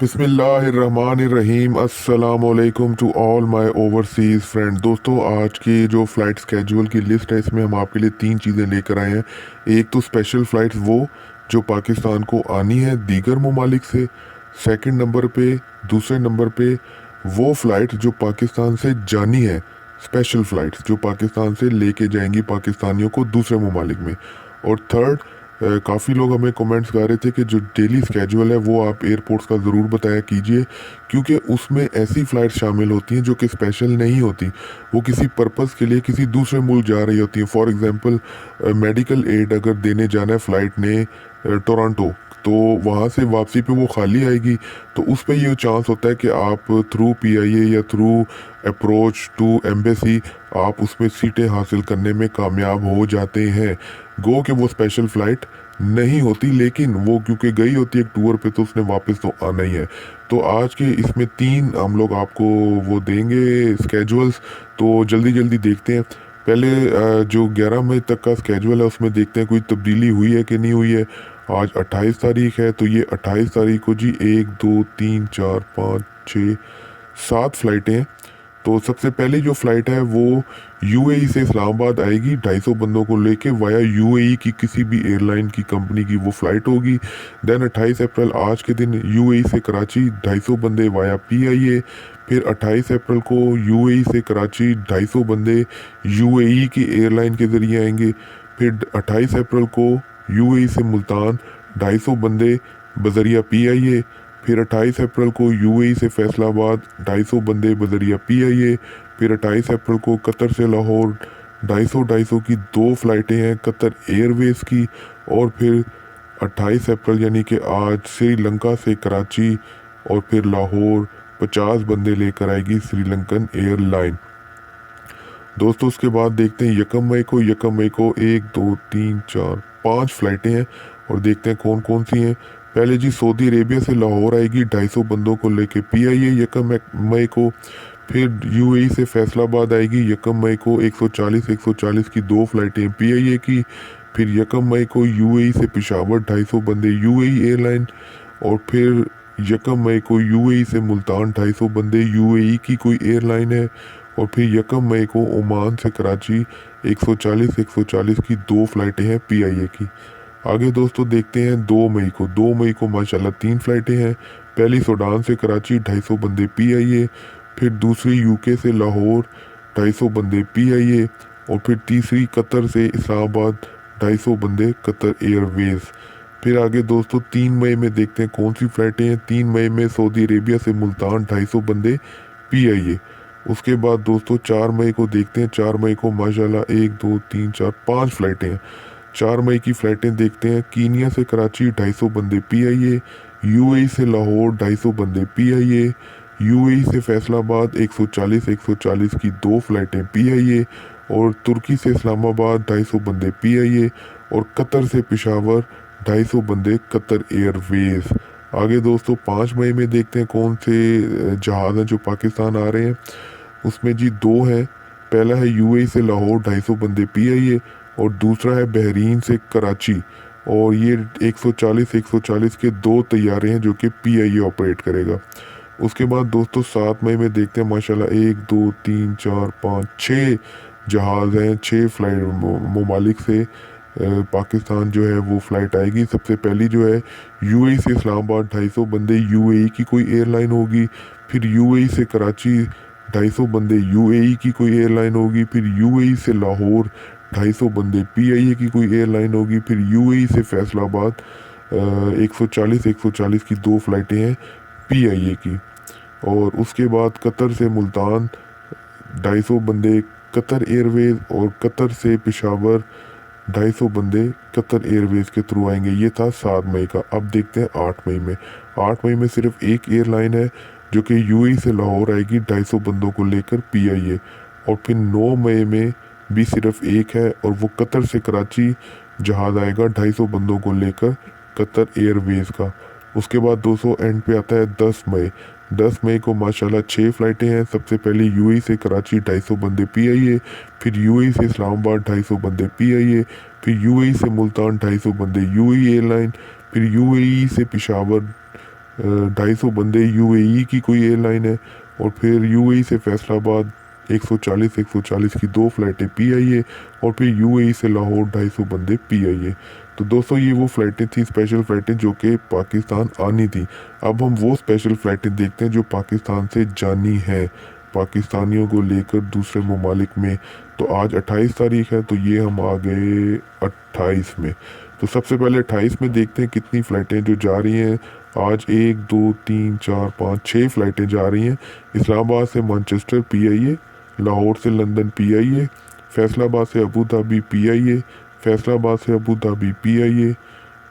बिस्मिल्लाहिर्रहमानिर्रहीम अस्सलाम वालेकुम to all my overseas friend. दोस्तों, आज की जो फ़्लाइट स्केजुअल की लिस्ट है इसमें हम आपके लिए तीन चीज़ें लेकर आए हैं। एक तो स्पेशल फ़्लाइट्स वो जो पाकिस्तान को आनी है दीगर ममालिक से। सेकंड नंबर पे, दूसरे नंबर पे वो फ़्लाइट जो पाकिस्तान से जानी है, स्पेशल फ़्लाइट्स जो पाकिस्तान से लेके जाएंगी पाकिस्तानियों को दूसरे ममालिक में। और थर्ड, काफ़ी लोग हमें कमेंट्स कर रहे थे कि जो डेली स्केजुअल है वो आप एयरपोर्ट्स का ज़रूर बताया कीजिए, क्योंकि उसमें ऐसी फ़्लाइट्स शामिल होती हैं जो कि स्पेशल नहीं होती। वो किसी पर्पस के लिए किसी दूसरे मुल्क जा रही होती हैं। फॉर एग्ज़ाम्पल, मेडिकल एड अगर देने जाना है फ़्लाइट ने टोरंटो, तो वहाँ से वापसी पे वो खाली आएगी, तो उस पे ये चांस होता है कि आप थ्रू पीआईए या थ्रू अप्रोच टू एम्बेसी आप उसमें सीटें हासिल करने में कामयाब हो जाते हैं। गो कि वो स्पेशल फ़्लाइट नहीं होती, लेकिन वो क्योंकि गई होती है एक टूर पे तो उसने वापस तो आना ही है। तो आज के इसमें तीन हम लोग आपको वो देंगे स्केजुअल्स, तो जल्दी जल्दी देखते हैं। पहले जो 11 मई तक का स्केजुअल है उसमें देखते हैं कोई तब्दीली हुई है कि नहीं हुई है। आज 28 तारीख है, तो ये 28 तारीख को जी 1 2 3 4 5 6 7 फ़्लाइटें हैं। तो सबसे पहली जो फ़्लाइट है वो यूएई से इस्लामाबाद आएगी, 250 बंदों को लेके वाया यूएई की किसी भी एयरलाइन की कंपनी की वो फ़्लाइट होगी। देन 28 अप्रैल आज के दिन यूएई से कराची 250 बंदे वाया पीआईए। फिर 28 अप्रैल को यूएई से कराची 250 बंदे यूएई की एयरलाइन के ज़रिए आएंगे। फिर 28 अप्रैल को यूएई से मुल्तान 250 बंदे बजरिया पीआईए। फिर 28 अप्रैल को यूएई से फैसलाबाद 250 बंदे बजरिया पीआईए। फिर 28 अप्रैल को कतर से लाहौर 250 की दो फ़्लाइटें हैं कतर एयरवेज़ की। और फिर 28 अप्रैल यानी कि आज श्रीलंका से कराची और फिर लाहौर 50 बंदे लेकर आएगी श्रीलंकन एयरलाइन। दोस्तों, उसके बाद देखते हैं यकम मई को। यकम मई को 1 2 3 4 5 फ़्लाइटें हैं और देखते हैं कौन कौन सी हैं। पहले जी सऊदी अरेबिया से लाहौर आएगी 250 बंदों को लेके पीआईए यकम मई को। फिर यूएई से फैसलाबाद आएगी यकम मई को 140 की दो फ़्लाइटें पीआईए की। फिर यकम मई को यूएई से पेशावर 250 बंदे यूएई एयरलाइन। और फिर यकम मई को यूएई से मुल्तान 250 बंदे यूएई की कोई एयरलाइन है। और फिर यकम मई को ओमान से कराची 140 की दो फ़्लाइटें हैं पीआईए की। आगे दोस्तों देखते हैं 2 मई को। 2 मई को माशाल्लाह तीन फ़्लाइटें हैं। पहली सूडान से कराची 250 बंदे पीआईए। फिर दूसरी यूके से लाहौर 250 बंदे पीआईए। और फिर तीसरी कतर से इस्लामाबाद 250 बंदे कतर एयरवेज़। फिर आगे दोस्तों 3 मई में देखते हैं कौन सी फ़्लाइटें हैं। 3 मई में सऊदी अरेबिया से मुल्तान 250 बंदे पीआईए। उसके बाद दोस्तों 4 मई को देखते हैं। 4 मई को माशाल्लाह 1 2 3 4 5 फ़्लाइटें हैं। 4 मई की फ़्लाइटें देखते हैं। कीनिया से कराची 250 बंदे पीआईए। यूएई से लाहौर 250 बंदे पीआईए। यूएई से फैसलाबाद 140 की दो फ़्लाइटें पीआईए। और तुर्की से इस्लामाबाद 250 बंदे पीआईए। और कतर से पेशावर 250 बंदे कतर एयरवेज़। आगे दोस्तों 5 मई में देखते हैं कौन से जहाज़ हैं जो पाकिस्तान आ रहे हैं। उसमें जी दो हैं। पहला है यूएई से लाहौर 250 बंदे पीआईए और दूसरा है बहरीन से कराची। और ये 140 के दो तैयारे हैं जो कि पीआईए ऑपरेट करेगा। उसके बाद दोस्तों 7 मई में देखते हैं माशाल्लाह 1 2 3 4 5 6 जहाज़ हैं। 6 फ्लाइट ममालिक से पाकिस्तान जो है वो फ़्लाइट आएगी। सबसे पहली जो है यूएई से इस्लामाबाद 250 बंदे यूएई की कोई एयरलाइन होगी। फिर यूएई से कराची 250 बंदे यूएई की कोई एयरलाइन होगी। फिर यूएई से लाहौर 250 बंदे पीआईए की कोई एयरलाइन होगी। फिर यूएई से फैसलाबाद 140 की दो फ़्लाइटें हैं पीआईए की। और उसके बाद कतर से मुल्तान 250 बंदे कतर एयरवेज़ और कतर से पेशावर 250 बंदे कतर एयरवेज़ के थ्रू आएंगे। ये था 7 मई का। अब देखते हैं 8 मई में। 8 मई में सिर्फ एक एयरलाइन है जो कि यूएई से लाहौर आएगी 250 बंदों को लेकर पीआईए। और फिर 9 मई में भी सिर्फ एक है और वो कतर से कराची जहाज़ आएगा 250 बंदों को लेकर कतर एयरवेज़ का। उसके बाद 200 एंड पे आता है 10 मई। 10 मई को माशाल्लाह 6 फ़्लाइटें हैं। सबसे पहले यूएई से कराची 250 बंदे पीआईए। फिर यूएई से इस्लामाबाद 250 बंदे पीआईए। फिर यूएई से मुल्तान 250 बंदे यूएई एयरलाइन। फिर यूएई से पेशावर 250 बंदे यूएई की कोई एयरलाइन है, और फिर यूएई से फैसलाबाद 140 की 2 फ्लाइटें पीआईए, और फिर यूएई से लाहौर 250 बंदे पीआईए। तो दोस्तों ये वो फ्लाइटें थी, स्पेशल फ्लाइटें जो कि पाकिस्तान आनी थी। अब हम वो स्पेशल फ्लाइटें देखते हैं जो पाकिस्तान से जानी है पाकिस्तानियों को लेकर दूसरे ममालिक में। तो आज 28 तारीख है, तो ये हम आ गए 28 में। तो सबसे पहले 28 में देखते हैं कितनी फ़्लाइटें जो जा रही हैं। आज 1 2 3 4 5 6 फ़्लाइटें जा रही हैं। इस्लामाबाद से मैनचेस्टर पीआईए, लाहौर से लंदन पीआईए, फैसलाबाद से अबू धाबी पीआईए, फैसलाबाद से अबू धाबी पीआईए,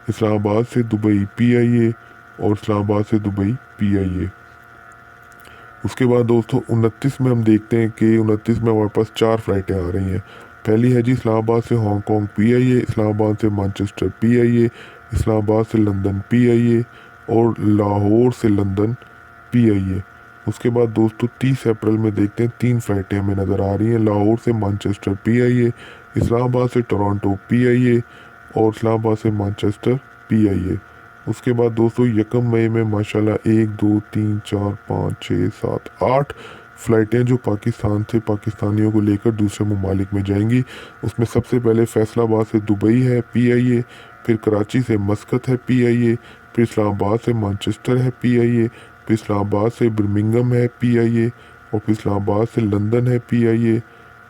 इस्लामाबाद से दुबई पीआईए, और इस्लामाबाद से दुबई पीआईए। उसके बाद दोस्तों 29 में हम देखते हैं कि 29 में हमारे पास 4 फ़्लाइटें आ रही हैं। पहली है जी इस्लामाबाद से हांगकांग पीआईए, इस्लामाबाद से मैनचेस्टर पीआईए, इस्लामाबाद से लंदन पीआईए, और लाहौर से लंदन पीआईए। उसके बाद दोस्तों 30 अप्रैल में देखते हैं 3 फ़्लाइटें हमें नज़र आ रही हैं। लाहौर से मैनचेस्टर पीआईए, इस्लामाबाद से टोरंटो पीआईए, और इस्लामाबाद से मैनचेस्टर पीआईए। उसके बाद दोस्तों 1 मई में माशाल्लाह 1 2 3 4 5 6 7 8 फ़्लाइटें जो पाकिस्तान से पाकिस्तानियों को लेकर दूसरे ममालिक में जाएंगी। उसमें सबसे पहले फैसलाबाद से दुबई है पीआईए, फिर कराची से मस्कत है पीआईए, फिर इस्लामाबाद से मैनचेस्टर है पीआईए, फिर इस्लामाबाद से बर्मिंघम है पीआईए, और फिर इस्लामाबाद से लंदन है पीआईए,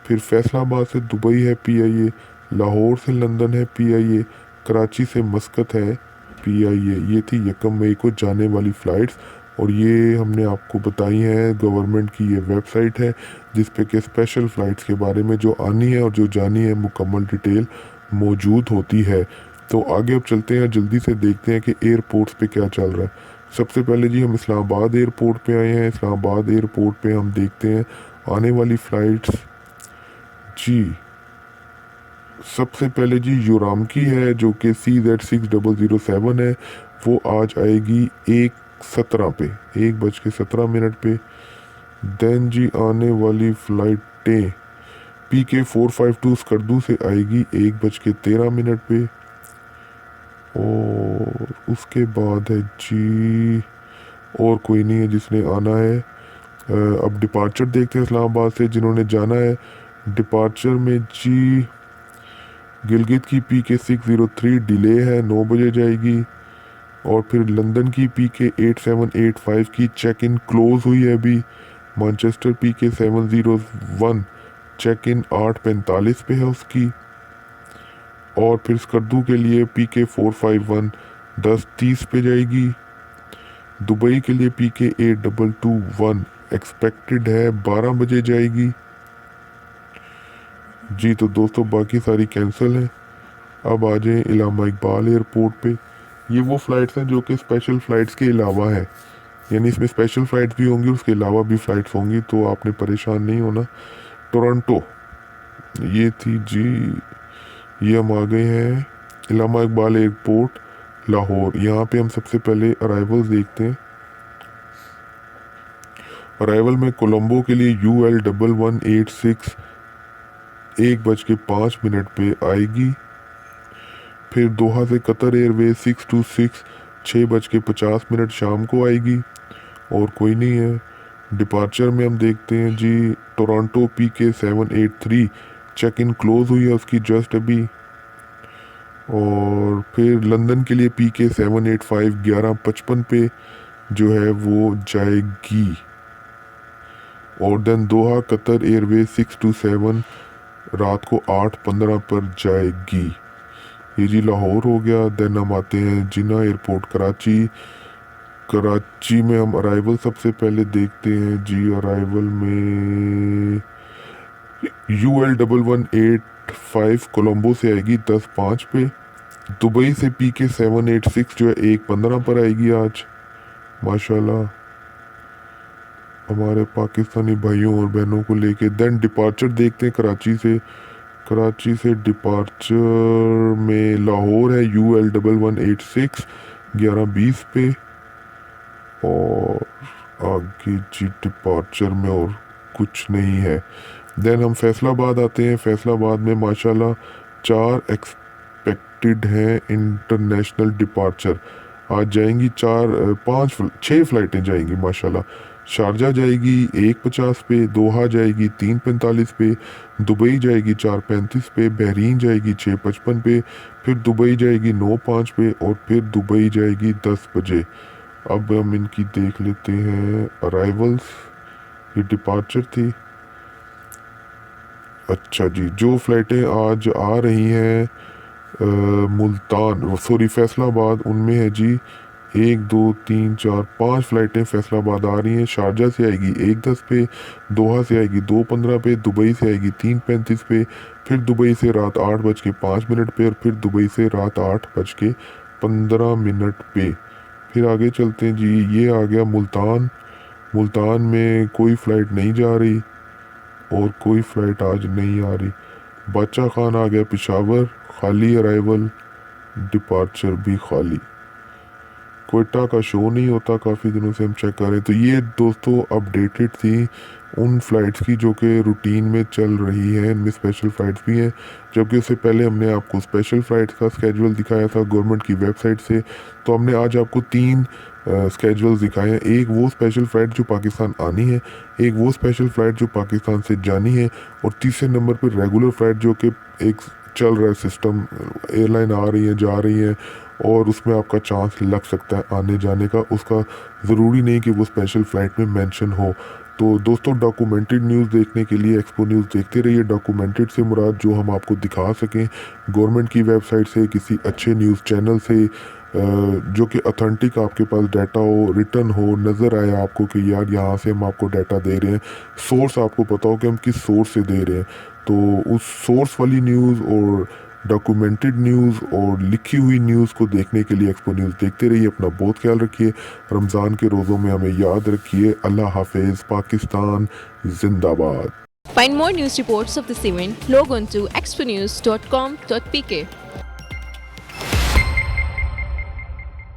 फिर फैसलाबाद से दुबई है पीआईए, लाहौर से लंदन है पीआईए, कराची से मस्कत है पीआईए। ये थी 1 मई को जाने वाली फ़्लाइट्स, और ये हमने आपको बताई हैं। गवर्नमेंट की ये वेबसाइट है जिस पे कि स्पेशल फ़्लाइट्स के बारे में जो आनी है और जो जानी है मुकम्मल डिटेल मौजूद होती है। तो आगे अब चलते हैं, जल्दी से देखते हैं कि एयरपोर्ट्स पे क्या चल रहा है। सबसे पहले जी हम इस्लामाबाद एयरपोर्ट पे आए हैं। इस्लामाबाद एयरपोर्ट पे हम देखते हैं आने वाली फ़्लाइट्स। जी सबसे पहले जी यूराम की है जो कि CZ6007 है। वो आज आएगी 1:17 पे, 1:17 पे। देन जी आने वाली फ़्लाइटें PK452 स्कर्दू से आएगी 1:13 पे। और उसके बाद है जी और कोई नहीं है जिसने आना है। अब डिपार्चर देखते हैं इस्लामाबाद से जिन्होंने जाना है। डिपार्चर में जी गिलगित की PK603 डिले है, 9 बजे जाएगी। और फिर लंदन की PK8785 की चेक इन क्लोज हुई है अभी। मैनचेस्टर PK701 चेक इन 8:45 पे है उसकी। और फिर स्कर्दू के लिए PK451 10:30 पे जाएगी। दुबई के लिए PK8221 एक्सपेक्टेड है 12 बजे जाएगी। जी तो दोस्तों बाकी सारी कैंसिल हैं। अब आ जाएं इलामा इकबाल एयरपोर्ट पे। ये वो फ़्लाइट्स हैं जो कि स्पेशल फ़्लाइट्स के अलावा है, यानी इसमें स्पेशल फ़्लाइट्स भी होंगी, उसके अलावा भी फ़्लाइट्स होंगी, तो आपने परेशान नहीं होना। टोरंटो ये थी जी, ये हम आ गए हैं इलामा इकबाल एयरपोर्ट लाहौर। यहाँ पे हम सबसे पहले अराइवल्स देखते हैं। अराइवल में कोलंबो के लिए UL1186 1:05 पे आएगी। फिर दोहा से कतर एयरवेज 626 6:50 शाम को आएगी, और कोई नहीं है। डिपार्चर में हम देखते हैं जी Toronto PK783 check in close हुई है उसकी जस्ट अभी। और फिर लंदन के लिए PK785 11:55 पे जो है वो जाएगी। और देन दोहा कतर एयरवेज 627 रात को 8:15 पर जाएगी। ये जी लाहौर हो गया। देन हम आते हैं जिना एयरपोर्ट कराची। कराची में हम अराइवल सबसे पहले देखते हैं जी। अराइवल में UL1185 कोलंबो से आएगी 10:05 पे। दुबई से PK786 जो है 1:15 पर आएगी आज। माशाल्लाह हमारे पाकिस्तानी भाइयों और बहनों को लेके। देन डिपार्चर देखते हैं कराची से। कराची से डिपार्चर में लाहौर है UL1186 11:20 पे। और आगे जी डिपार्चर में और कुछ नहीं है। देन हम फैसलाबाद आते हैं। फैसलाबाद में माशाल्लाह 4 एक्सपेक्टेड हैं इंटरनेशनल डिपार्चर। आज जाएंगी 6 फ़्लाइटें जाएंगी माशाल्लाह। शारजा जाएगी 1:50 पे, दोहा जाएगी 3:45 पे, दुबई जाएगी 4:35 पे, बहरीन जाएगी 6:55 पे, फिर दुबई जाएगी 9:05 पे और फिर दुबई जाएगी 10 बजे। अब हम इनकी देख लेते हैं अराइवल्स, ये डिपार्चर थी। अच्छा जी, जो फ़्लाइटें आज आ रही हैं मुल्तान सॉरी फैसलाबाद, उनमें है जी 1 2 3 4 5 फ़्लाइटें फैसलाबाद आ रही हैं। शारजा से आएगी 1:10 पे, दोहा से आएगी 2:15 पे, दुबई से आएगी 3:35 पे, फिर दुबई से रात 8:05 पे और फिर दुबई से रात 8:15 पे। फिर आगे चलते हैं जी, ये आ गया मुल्तान। मुल्तान में कोई फ़्लाइट नहीं जा रही और कोई फ़्लाइट आज नहीं आ रही। बादशाह खान आ गया पेशावर, खाली अराइवल, डिपार्चर भी खाली। क्वेटा का शो नहीं होता काफ़ी दिनों से, हम चेक कर रहे हैं। तो ये दोस्तों अपडेटेड थी उन फ़्लाइट्स की जो कि रूटीन में चल रही हैं। इनमें स्पेशल फ़्लाइट्स भी हैं, जबकि उससे पहले हमने आपको स्पेशल फ़्लाइट्स का स्केड्यूल दिखाया था गवर्नमेंट की वेबसाइट से। तो हमने आज आपको 3 स्केड्यूल्स दिखाए हैं। एक वो स्पेशल फ़्लाइट जो पाकिस्तान आनी है, एक वो स्पेशल फ़्लाइट जो पाकिस्तान से जानी है, और तीसरे नंबर पर रेगुलर फ़्लाइट जो कि एक चल रहा है सिस्टम, एयरलाइन आ रही है जा रही हैं और उसमें आपका चांस लग सकता है आने जाने का। उसका ज़रूरी नहीं कि वो स्पेशल फ़्लाइट में मेंशन हो। तो दोस्तों, डॉक्यूमेंटेड न्यूज़ देखने के लिए एक्सपो न्यूज़ देखते रहिए। डॉक्यूमेंटेड से मुराद जो हम आपको दिखा सकें गवर्नमेंट की वेबसाइट से, किसी अच्छे न्यूज़ चैनल से, जो कि ऑथेंटिक आपके पास डाटा हो, रिटर्न हो, नज़र आए आपको कि यार यहाँ से हम आपको डाटा दे रहे हैं, सोर्स आपको पता हो कि हम किस सोर्स से दे रहे हैं। तो उस सोर्स वाली न्यूज़ और डॉक्यूमेंटेड न्यूज़ और लिखी हुई न्यूज़ को देखने के लिए एक्सपो न्यूज़ देखते रहिए। अपना बहुत ख्याल रखिए। रमज़ान के रोज़ों में हमें याद रखिए। अल्लाह हाफिज़। पाकिस्तान जिंदाबाद। Find more news reports of this event, log on to exponews.com.pk.